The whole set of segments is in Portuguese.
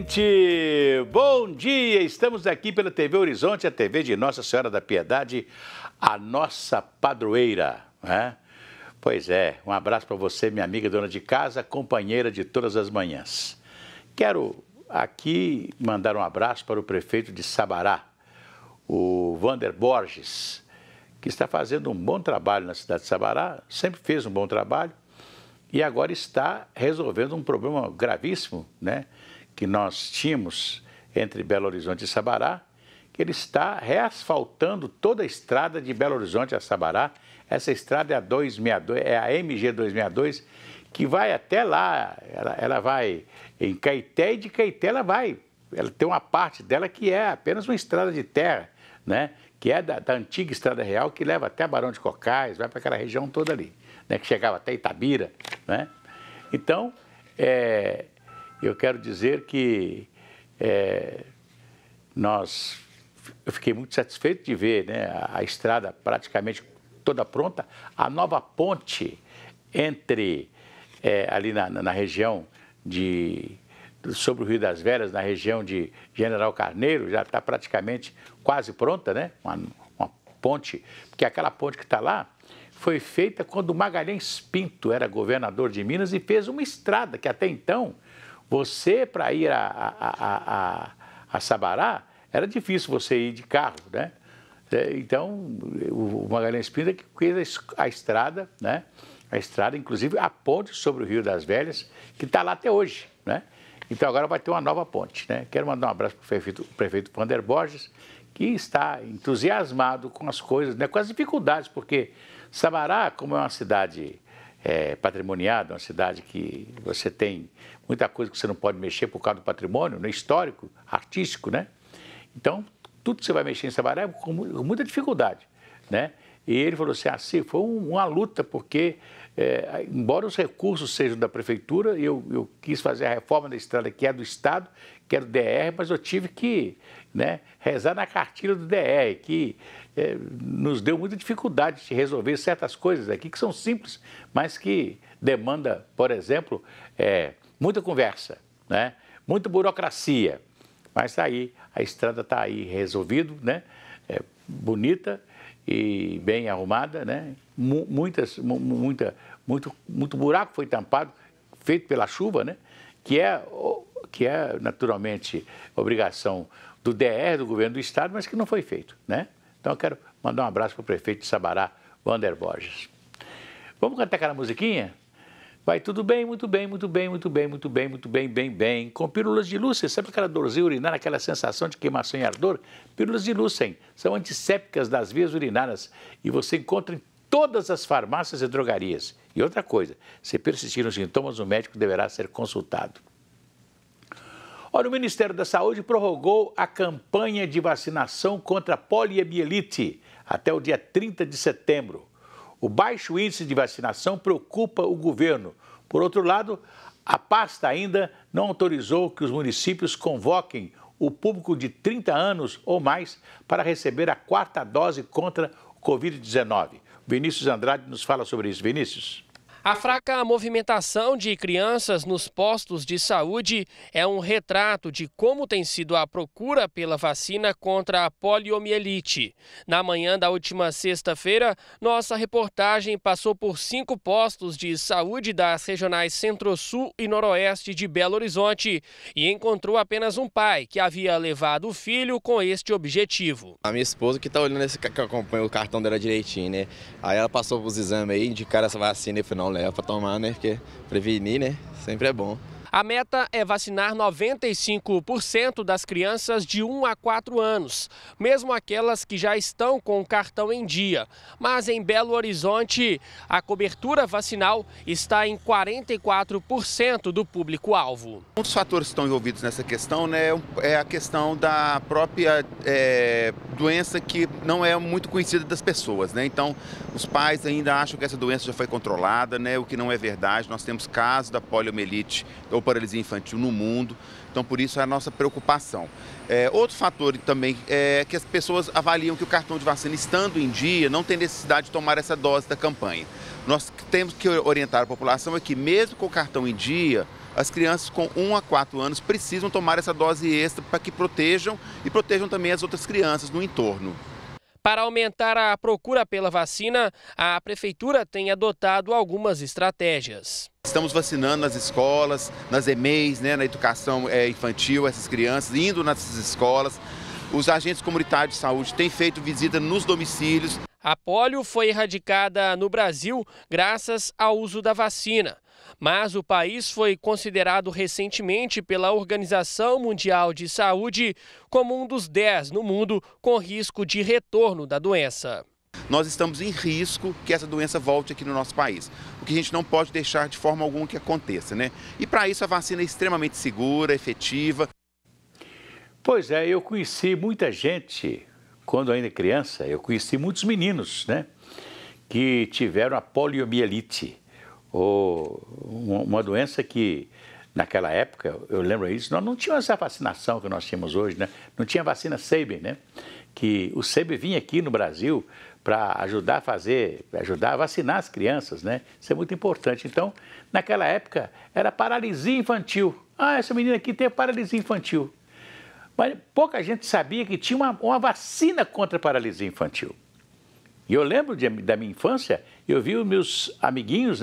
gente! Bom dia! Estamos aqui pela TV Horizonte, a TV de Nossa Senhora da Piedade, a nossa padroeira, né? Pois é, um abraço para você, minha amiga dona de casa, companheira de todas as manhãs. Quero aqui mandar um abraço para o prefeito de Sabará, o Wander Borges, que está fazendo um bom trabalho na cidade de Sabará, sempre fez um bom trabalho e agora está resolvendo um problema gravíssimo, né, que nós tínhamos entre Belo Horizonte e Sabará, que ele está reasfaltando toda a estrada de Belo Horizonte a Sabará. Essa estrada é a 262, é a MG 262, que vai até lá, ela vai em Caeté e de Caeté ela tem uma parte dela que é apenas uma estrada de terra, né? Que é da antiga Estrada Real, que leva até Barão de Cocais, vai para aquela região toda ali, né? Que chegava até Itabira, né? Então, eu quero dizer que eu fiquei muito satisfeito de ver, né, a estrada praticamente toda pronta, a nova ponte ali na região sobre o Rio das Velhas, na região de General Carneiro, já está praticamente quase pronta, né? Uma ponte, porque aquela ponte que está lá foi feita quando o Magalhães Pinto era governador de Minas e fez uma estrada que até então, para ir a Sabará, era difícil você ir de carro, né? Então, o Magalhães Pinto é que fez a estrada, né? A estrada, inclusive a ponte sobre o Rio das Velhas, que está lá até hoje, né? Então agora vai ter uma nova ponte, né? Quero mandar um abraço para o prefeito Wander Borges, que está entusiasmado com as coisas, né? Com as dificuldades, porque Sabará, como é uma cidade patrimoniada, uma cidade que você tem muita coisa que você não pode mexer por causa do patrimônio, né? Histórico, artístico, né? Então, tudo que você vai mexer em Sabará é com muita dificuldade, né? E ele falou assim, foi uma luta, porque, embora os recursos sejam da prefeitura, eu quis fazer a reforma da estrada, que é do Estado, que é do DR, mas eu tive que, né, rezar na cartilha do DR, que nos deu muita dificuldade de resolver certas coisas aqui, que são simples, mas que demanda, por exemplo, muita conversa, né, muita burocracia. Mas está aí, a estrada está aí resolvida, né, bonita e bem arrumada, né? Muito buraco foi tampado, feito pela chuva, né? Que é naturalmente obrigação do DR, do governo do estado, mas que não foi feito, né? Então eu quero mandar um abraço para o prefeito de Sabará, Wander Borges. Vamos cantar aquela musiquinha? Vai tudo bem, muito bem, muito bem, muito bem, muito bem, muito bem, bem, bem. Com pílulas de Lúcen, sabe aquela dorzinha urinária, aquela sensação de queimação e ardor? Pílulas de Lúcen são antissépticas das vias urinárias e você encontra em todas as farmácias e drogarias. E outra coisa, se persistirem os sintomas, o médico deverá ser consultado. Olha, o Ministério da Saúde prorrogou a campanha de vacinação contra a poliomielite até o dia 30 de setembro. O baixo índice de vacinação preocupa o governo. Por outro lado, a pasta ainda não autorizou que os municípios convoquem o público de 30 anos ou mais para receber a 4ª dose contra o Covid-19. Vinícius Andrade nos fala sobre isso. Vinícius. A fraca movimentação de crianças nos postos de saúde é um retrato de como tem sido a procura pela vacina contra a poliomielite. Na manhã da última sexta-feira, nossa reportagem passou por 5 postos de saúde das regionais Centro-Sul e Noroeste de Belo Horizonte e encontrou apenas um pai que havia levado o filho com este objetivo. A minha esposa que está olhando que acompanha o cartão dela direitinho, né? Aí ela passou os exames aí, indicaram essa vacina e falou, não, leva para tomar, né? Porque prevenir, né? Sempre é bom. A meta é vacinar 95% das crianças de 1 a 4 anos, mesmo aquelas que já estão com o cartão em dia. Mas em Belo Horizonte, a cobertura vacinal está em 44% do público-alvo. Um dos fatores que estão envolvidos nessa questão, né, é a questão da própria doença que não é muito conhecida das pessoas, né? Então, os pais ainda acham que essa doença já foi controlada, né? O que não é verdade. Nós temos casos da poliomielite ou paralisia infantil no mundo. Então, por isso, é a nossa preocupação. Outro fator também é que as pessoas avaliam que o cartão de vacina, estando em dia, não tem necessidade de tomar essa dose da campanha. Nós temos que orientar a população é que, mesmo com o cartão em dia, as crianças com 1 a 4 anos precisam tomar essa dose extra para que protejam e protejam também as outras crianças no entorno. Para aumentar a procura pela vacina, a Prefeitura tem adotado algumas estratégias. Estamos vacinando nas escolas, nas EMEIs, na educação infantil, essas crianças, indo nessas escolas. Os agentes comunitários de saúde têm feito visita nos domicílios. A polio foi erradicada no Brasil graças ao uso da vacina. Mas o país foi considerado recentemente pela Organização Mundial de Saúde como um dos 10 no mundo com risco de retorno da doença. Nós estamos em risco que essa doença volte aqui no nosso país, o que a gente não pode deixar de forma alguma que aconteça, E para isso a vacina é extremamente segura, efetiva. Pois é, eu conheci muita gente, quando ainda criança, eu conheci muitos meninos, que tiveram a poliomielite. Uma doença que, naquela época, eu lembro isso, nós não tínhamos essa vacinação que nós tínhamos hoje, Não tinha vacina Sabin, Que o Sabin vinha aqui no Brasil para ajudar a vacinar as crianças, Isso é muito importante. Então, naquela época, era paralisia infantil. Ah, essa menina aqui tem paralisia infantil. Mas pouca gente sabia que tinha uma vacina contra a paralisia infantil. E eu lembro da minha infância, eu vi os meus amiguinhos,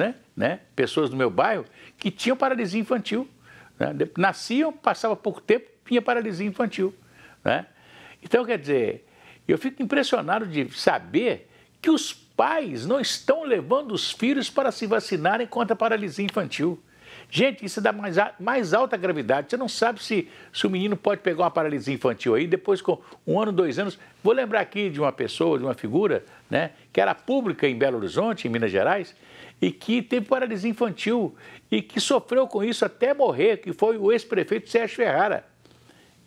pessoas do meu bairro, que tinham paralisia infantil. Nasciam, passava pouco tempo, tinha paralisia infantil. Então, quer dizer, eu fico impressionado de saber que os pais não estão levando os filhos para se vacinarem contra a paralisia infantil. Gente, isso dá mais alta gravidade. Você não sabe se o menino pode pegar uma paralisia infantil aí, depois com 1 ano, 2 anos. Vou lembrar aqui de uma pessoa, de uma figura, que era pública em Belo Horizonte, em Minas Gerais, e que teve paralisia infantil e que sofreu com isso até morrer, que foi o ex-prefeito Sérgio Ferrara.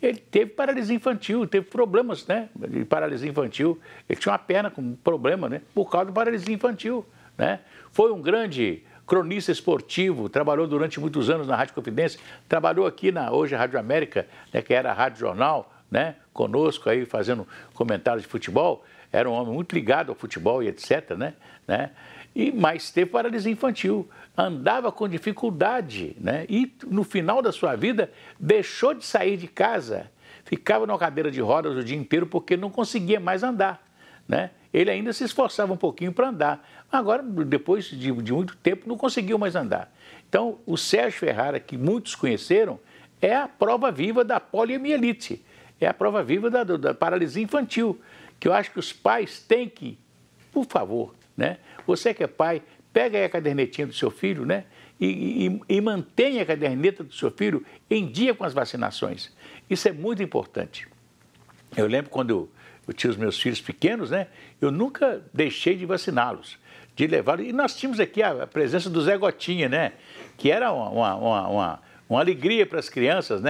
Ele teve paralisia infantil, teve problemas, de paralisia infantil. Ele tinha uma perna com problema, por causa da paralisia infantil, Foi um grande cronista esportivo, trabalhou durante muitos anos na Rádio Confidência, trabalhou aqui hoje a Rádio América, que era a Rádio Jornal, conosco aí fazendo comentários de futebol. Era um homem muito ligado ao futebol e etc, mas teve paralisia infantil, andava com dificuldade, E no final da sua vida deixou de sair de casa, ficava numa cadeira de rodas o dia inteiro porque não conseguia mais andar, Ele ainda se esforçava um pouquinho para andar. Agora, depois de muito tempo, não conseguiu mais andar. Então, o Sérgio Ferrara, que muitos conheceram, é a prova viva da poliomielite. É a prova viva da paralisia infantil, que eu acho que os pais têm que, por favor, Você que é pai, pega aí a cadernetinha do seu filho, e mantenha a caderneta do seu filho em dia com as vacinações. Isso é muito importante. Eu lembro quando eu tinha os meus filhos pequenos, eu nunca deixei de vaciná-los, de levá-los. E nós tínhamos aqui a presença do Zé Gotinha, que era uma alegria para as crianças,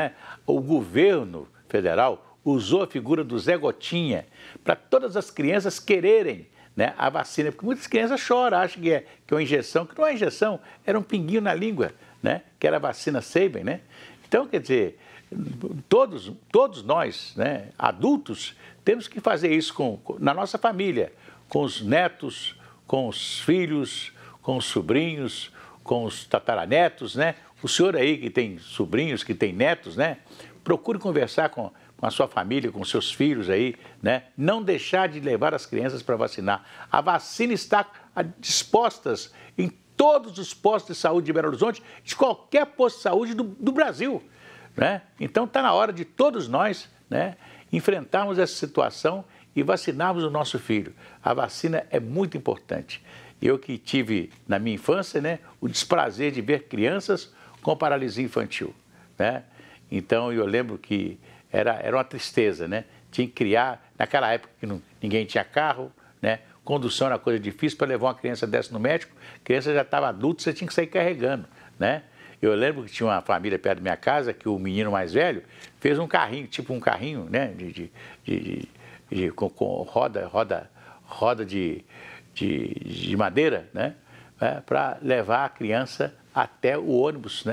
O governo federal usou a figura do Zé Gotinha para todas as crianças quererem a vacina, porque muitas crianças choram, acham que é uma injeção, que não é injeção, era um pinguinho na língua, que era a vacina Sabin, Então, quer dizer, todos nós, adultos, temos que fazer isso na nossa família, com os netos, com os filhos, com os sobrinhos, com os tataranetos, O senhor aí que tem sobrinhos, que tem netos, Procure conversar com a sua família, com seus filhos aí, Não deixar de levar as crianças para vacinar. A vacina está dispostas em todos os postos de saúde de Belo Horizonte, de qualquer posto de saúde do Brasil, Então está na hora de todos nós, enfrentarmos essa situação e vacinarmos o nosso filho. A vacina é muito importante. Eu que tive, na minha infância, o desprazer de ver crianças com paralisia infantil, Então, eu lembro que era uma tristeza, Tinha que criar, naquela época que ninguém tinha carro, Condução era coisa difícil, para levar uma criança dessa no médico, a criança já estava adulta, você tinha que sair carregando, Eu lembro que tinha uma família perto da minha casa, que o menino mais velho fez um carrinho, tipo um carrinho, com roda de madeira, para levar a criança até o ônibus,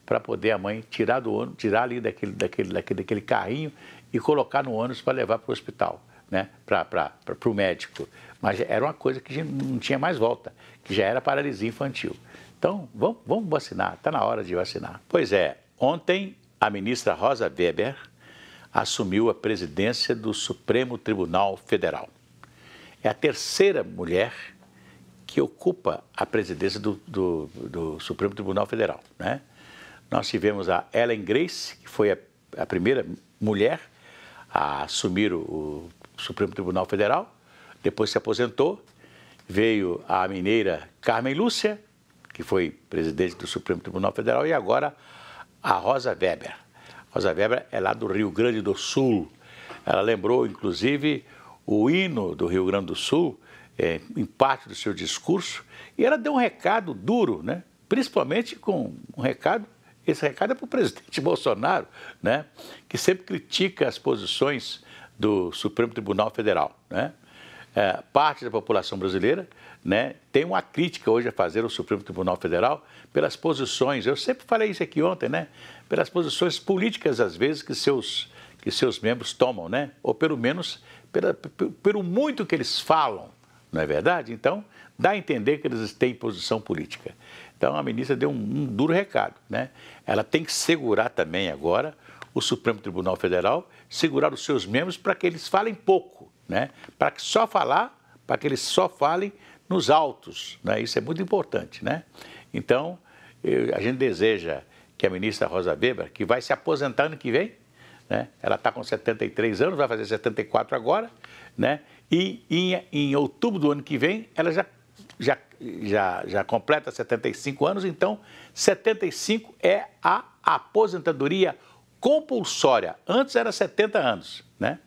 para poder a mãe tirar do ônibus, tirar ali daquele carrinho e colocar no ônibus para levar para o hospital, né? Para o médico. Mas era uma coisa que não tinha mais volta, que já era paralisia infantil. Então, vamos vacinar, está na hora de vacinar. Pois é, ontem a ministra Rosa Weber assumiu a presidência do Supremo Tribunal Federal. É a terceira mulher que ocupa a presidência do Supremo Tribunal Federal, né? Nós tivemos a Ellen Grace, que foi a primeira mulher a assumir o Supremo Tribunal Federal, depois se aposentou. Veio a mineira Carmen Lúcia, que foi presidente do Supremo Tribunal Federal, e agora a Rosa Weber. Rosa Weber é lá do Rio Grande do Sul. Ela lembrou, inclusive, o hino do Rio Grande do Sul, em parte do seu discurso, e ela deu um recado duro, né? Principalmente com um recado, esse recado é para o presidente Bolsonaro, né? Que sempre critica as posições do Supremo Tribunal Federal, né? Parte da população brasileira, né, tem uma crítica hoje a fazer ao Supremo Tribunal Federal pelas posições, eu sempre falei isso aqui ontem, né? Pelas posições políticas, às vezes, que seus membros tomam, né? Ou pelo menos pelo muito que eles falam, não é verdade? Então, dá a entender que eles têm posição política. Então, a ministra deu um duro recado, né? Ela tem que segurar também agora o Supremo Tribunal Federal, segurar os seus membros para que eles falem pouco, né? Para que eles só falem nos autos, né? Isso é muito importante, né? Então, a gente deseja que a ministra Rosa Weber, que vai se aposentar ano que vem, né? Ela está com 73 anos, vai fazer 74 agora, né? E em outubro do ano que vem, ela já completa 75 anos, então 75 é a aposentadoria compulsória. Antes era 70 anos, né?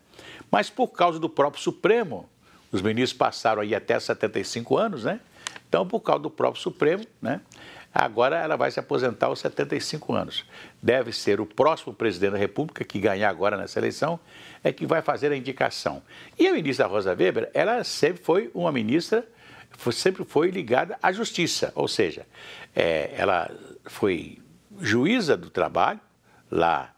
Mas por causa do próprio Supremo, os ministros passaram aí até 75 anos, né? Então, por causa do próprio Supremo, né? Agora ela vai se aposentar aos 75 anos. Deve ser o próximo presidente da República, que ganhar agora nessa eleição, é que vai fazer a indicação. E a ministra Rosa Weber, ela sempre foi uma ministra, sempre foi ligada à justiça, ou seja, ela foi juíza do trabalho lá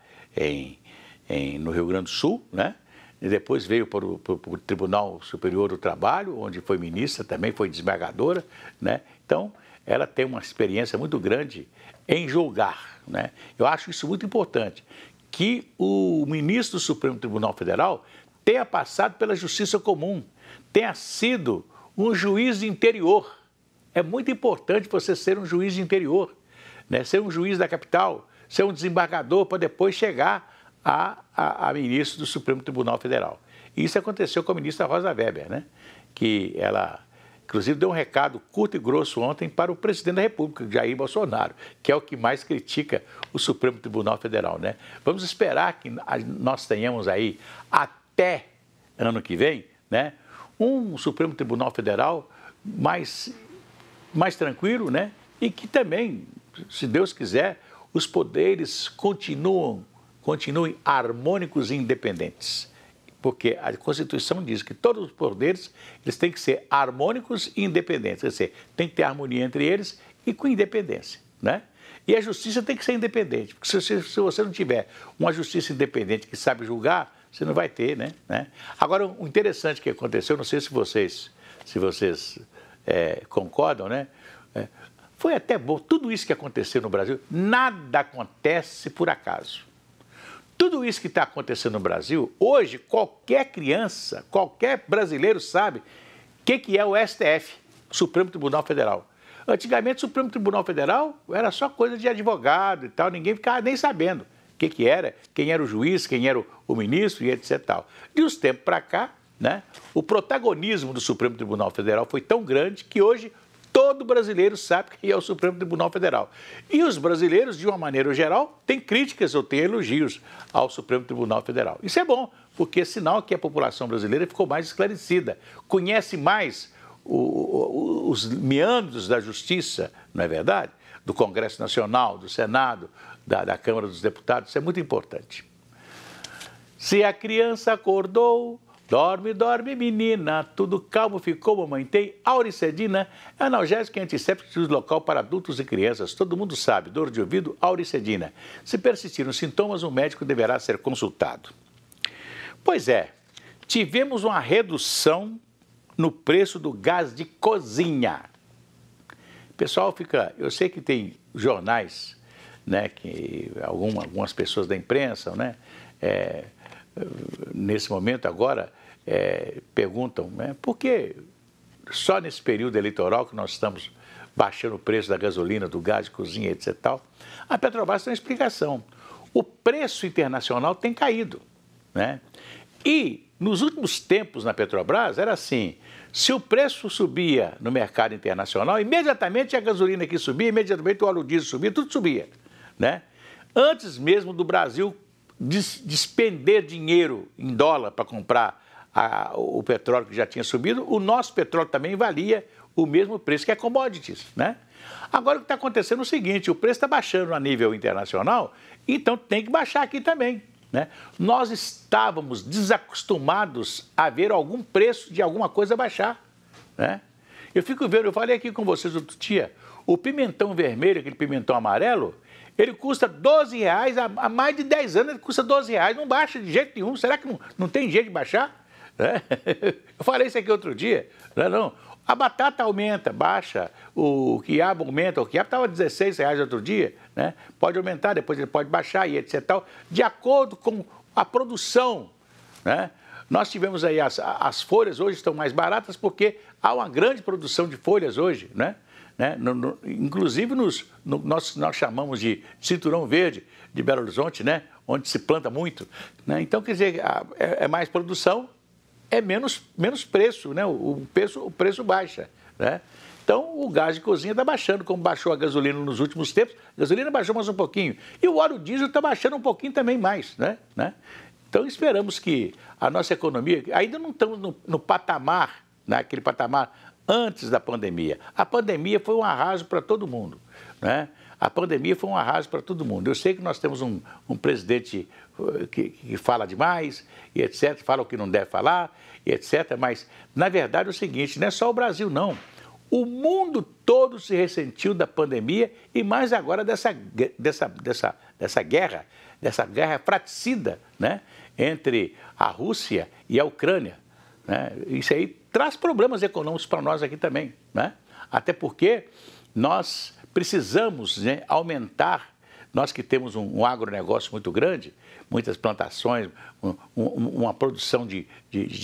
no Rio Grande do Sul, né? E depois veio para o Tribunal Superior do Trabalho, onde foi ministra, também foi desembargadora, né? Então, ela tem uma experiência muito grande em julgar, né? Eu acho isso muito importante, que o ministro do Supremo Tribunal Federal tenha passado pela justiça comum, tenha sido um juiz de interior. É muito importante você ser um juiz de interior, né? Ser um juiz da capital, ser um desembargador para depois chegar a ministro do Supremo Tribunal Federal. E isso aconteceu com a ministra Rosa Weber, né? Que ela, inclusive, deu um recado curto e grosso ontem para o presidente da República, Jair Bolsonaro, que é o que mais critica o Supremo Tribunal Federal, né? Vamos esperar que nós tenhamos aí, até ano que vem, né, um Supremo Tribunal Federal mais tranquilo, né? E que também, se Deus quiser, os poderes continuem harmônicos e independentes. Porque a Constituição diz que todos os poderes eles têm que ser harmônicos e independentes. Quer dizer, tem que ter harmonia entre eles e com independência, né? E a justiça tem que ser independente. Porque se você não tiver uma justiça independente que sabe julgar, você não vai ter, né? Agora, o interessante que aconteceu, não sei se vocês concordam, né? Foi até bom. Tudo isso que aconteceu no Brasil, nada acontece por acaso. Tudo isso que está acontecendo no Brasil, hoje, qualquer criança, qualquer brasileiro sabe o que é o STF, Supremo Tribunal Federal. Antigamente, o Supremo Tribunal Federal era só coisa de advogado e tal, ninguém ficava nem sabendo o que era, quem era o juiz, quem era o ministro e etc. Tal. De uns tempos para cá, né, o protagonismo do Supremo Tribunal Federal foi tão grande que hoje todo brasileiro sabe quem é o Supremo Tribunal Federal. E os brasileiros, de uma maneira geral, têm críticas ou têm elogios ao Supremo Tribunal Federal. Isso é bom, porque é sinal que a população brasileira ficou mais esclarecida, conhece mais os meandros da justiça, não é verdade? Do Congresso Nacional, do Senado, da Câmara dos Deputados, isso é muito importante. Se a criança acordou, Dorme, dorme, menina, tudo calmo ficou, mamãe tem. Auricedina é analgésico e antisséptico de uso local para adultos e crianças. Todo mundo sabe, dor de ouvido, Auricedina. Se persistirem os sintomas, o médico deverá ser consultado. Pois é, tivemos uma redução no preço do gás de cozinha. Pessoal, eu sei que tem jornais, né, que algumas pessoas da imprensa, né, nesse momento agora, perguntam, né, por que só nesse período eleitoral que nós estamos baixando o preço da gasolina, do gás de cozinha, etc. Tal? A Petrobras tem uma explicação. O preço internacional tem caído, né? E nos últimos tempos na Petrobras era assim, se o preço subia no mercado internacional, imediatamente a gasolina aqui subia, imediatamente o óleo diesel subia, tudo subia, né? Antes mesmo do Brasil despender dinheiro em dólar para comprar o petróleo que já tinha subido, o nosso petróleo também valia o mesmo preço que é commodities, né? Agora o que está acontecendo é o seguinte, o preço está baixando a nível internacional, então tem que baixar aqui também, né? Nós estávamos desacostumados a ver algum preço de alguma coisa baixar, né? Eu fico vendo, eu falei aqui com vocês outro dia, o pimentão vermelho, aquele pimentão amarelo, ele custa R$12, há mais de 10 anos ele custa R$12, não baixa de jeito nenhum, será que não tem jeito de baixar? É? Eu falei isso aqui outro dia, não. A batata aumenta, baixa, o quiabo aumenta, o quiabo estava R$16 outro dia, né? Pode aumentar, depois ele pode baixar e etc. Tal, de acordo com a produção, né? Nós tivemos aí as folhas hoje estão mais baratas porque há uma grande produção de folhas hoje, né? Inclusive nós chamamos de cinturão verde de Belo Horizonte, né? Onde se planta muito, né? Então, quer dizer, é mais produção, é menos preço, né? O preço baixa, né? Então, o gás de cozinha está baixando, como baixou a gasolina nos últimos tempos. A gasolina baixou mais um pouquinho. E o óleo diesel está baixando um pouquinho também mais, né? Então, esperamos que a nossa economia... Ainda não estamos no patamar, naquele patamar antes da pandemia. A pandemia foi um arraso para todo mundo, né? A pandemia foi um arraso para todo mundo. Eu sei que nós temos um presidente que fala demais, e etc., fala o que não deve falar, e etc., mas, na verdade, é o seguinte, não é só o Brasil, não. O mundo todo se ressentiu da pandemia e mais agora dessa guerra fratricida, né, entre a Rússia e a Ucrânia, né? Isso aí traz problemas econômicos para nós aqui também, né? Até porque nós precisamos, né, aumentar, nós que temos um agronegócio muito grande, muitas plantações, uma produção de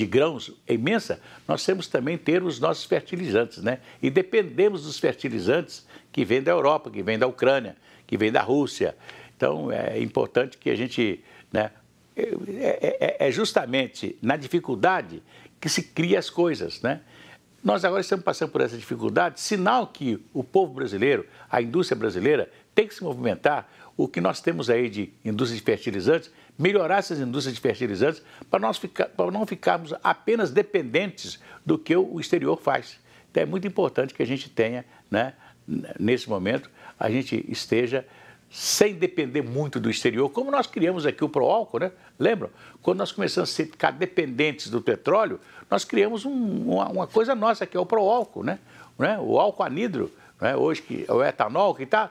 grãos imensa, nós temos também ter os nossos fertilizantes, né? E dependemos dos fertilizantes que vêm da Europa, que vêm da Ucrânia, que vêm da Rússia. Então, é importante que a gente, né, é justamente na dificuldade que se cria as coisas, né? Nós agora estamos passando por essa dificuldade, sinal que o povo brasileiro, a indústria brasileira, tem que se movimentar. O que nós temos aí de indústria de fertilizantes, melhorar essas indústrias de fertilizantes para não ficarmos apenas dependentes do que o exterior faz. Então é muito importante que a gente tenha, né, nesse momento, a gente esteja sem depender muito do exterior, como nós criamos aqui o Proálcool, né? Lembram? Quando nós começamos a ficar dependentes do petróleo, nós criamos uma coisa nossa, que é o Proálcool, né? O álcool anidro, né? Hoje, que é o etanol, que tá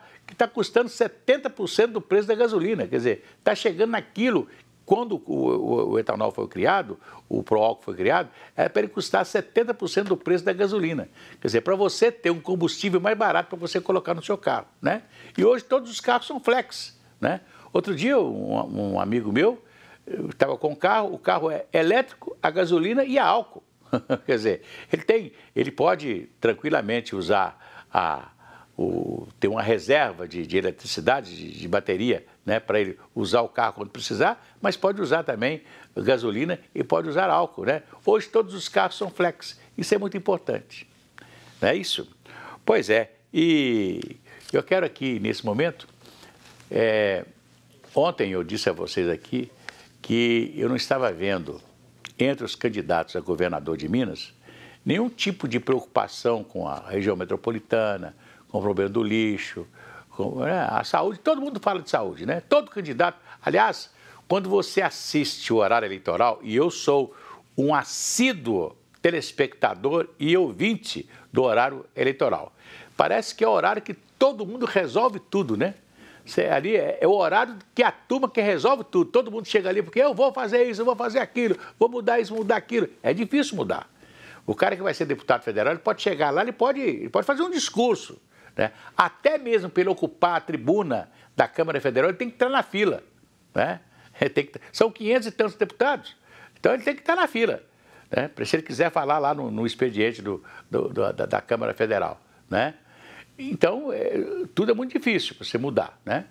custando 70% do preço da gasolina. Quer dizer, está chegando naquilo. Quando o etanol foi criado, o Proálcool foi criado, era para ele custar 70% do preço da gasolina. Quer dizer, para você ter um combustível mais barato para você colocar no seu carro, né? E hoje todos os carros são flex, né? Outro dia, um amigo meu estava com o carro é elétrico, a gasolina e a álcool. Quer dizer, ele pode tranquilamente usar ter uma reserva de eletricidade, de bateria, né, para ele usar o carro quando precisar, mas pode usar também gasolina e pode usar álcool, né? Hoje todos os carros são flex, isso é muito importante, não é isso? Pois é, e eu quero aqui, nesse momento, ontem eu disse a vocês aqui que eu não estava vendo, entre os candidatos a governador de Minas, nenhum tipo de preocupação com a região metropolitana, com o problema do lixo, com a saúde. Todo mundo fala de saúde, né? Todo candidato. Aliás, quando você assiste o horário eleitoral, e eu sou um assíduo telespectador e ouvinte do horário eleitoral. Parece que é o horário que todo mundo resolve tudo, né? Ali é o horário que a turma que resolve tudo. Todo mundo chega ali porque eu vou fazer isso, eu vou fazer aquilo, vou mudar isso, mudar aquilo. É difícil mudar. O cara que vai ser deputado federal, ele pode chegar lá, ele pode fazer um discurso, né? Até mesmo para ele ocupar a tribuna da Câmara Federal, ele tem que estar na fila, né? São 500 e tantos deputados, então ele tem que estar na fila, né? Se ele quiser falar lá no expediente da Câmara Federal, né? Então, tudo é muito difícil para você mudar, né?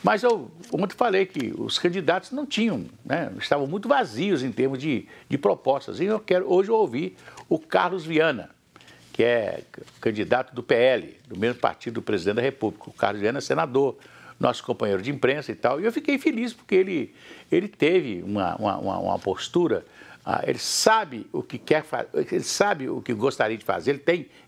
Mas eu ontem falei que os candidatos não tinham, né? Estavam muito vazios em termos de propostas. E hoje eu ouvi o Carlos Viana, que é candidato do PL, do mesmo partido do presidente da República. O Carlos Viana é senador, nosso companheiro de imprensa e tal. E eu fiquei feliz porque ele teve uma postura. Ele sabe o que quer fazer, ele sabe o que gostaria de fazer,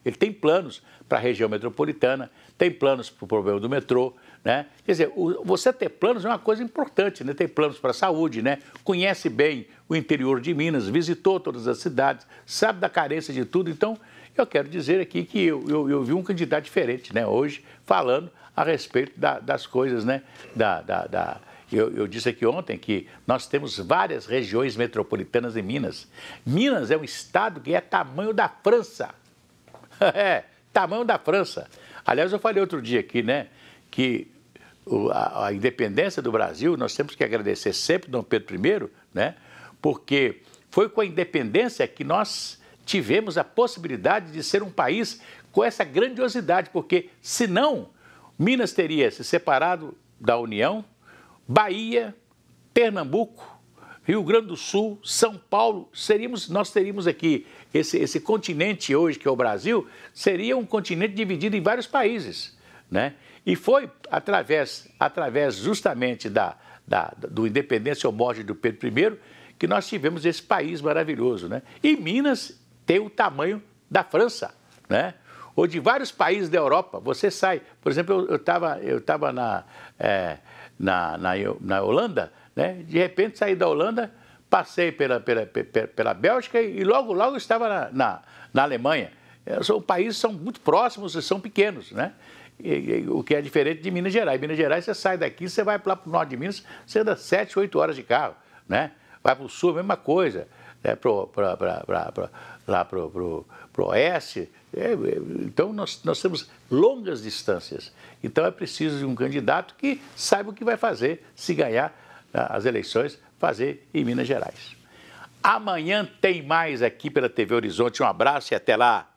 ele tem planos para a região metropolitana, tem planos para o problema do metrô, né? Quer dizer, você ter planos é uma coisa importante, né? Tem planos para a saúde, né? Conhece bem o interior de Minas, visitou todas as cidades, sabe da carência de tudo. Então, eu quero dizer aqui que eu vi um candidato diferente, né? Hoje, falando a respeito das coisas, né? Eu disse aqui ontem que nós temos várias regiões metropolitanas em Minas. Minas é um estado que é tamanho da França. Tamanho da França. Aliás, eu falei outro dia aqui, né, que a independência do Brasil, nós temos que agradecer sempre Dom Pedro I, né, porque foi com a independência que nós tivemos a possibilidade de ser um país com essa grandiosidade, porque senão Minas teria se separado da União, Bahia, Pernambuco, Rio Grande do Sul, São Paulo, nós teríamos aqui, esse continente hoje que é o Brasil, seria um continente dividido em vários países, né? E foi através justamente do Independência ou Morte do Pedro I que nós tivemos esse país maravilhoso, né? E Minas tem o tamanho da França, né? Ou de vários países da Europa. Você sai, por exemplo, eu estava na Holanda, né? De repente saí da Holanda, passei pela Bélgica e logo estava na Alemanha. Os países são muito próximos e são pequenos, né? O que é diferente de Minas Gerais. Em Minas Gerais, você sai daqui, você vai lá para o norte de Minas, você anda 7, 8 horas de carro, né? Vai para o sul, a mesma coisa, né? Lá para o oeste. Então, nós temos longas distâncias. Então, é preciso de um candidato que saiba o que vai fazer se ganhar as eleições, fazer em Minas Gerais. Amanhã tem mais aqui pela TV Horizonte. Um abraço e até lá!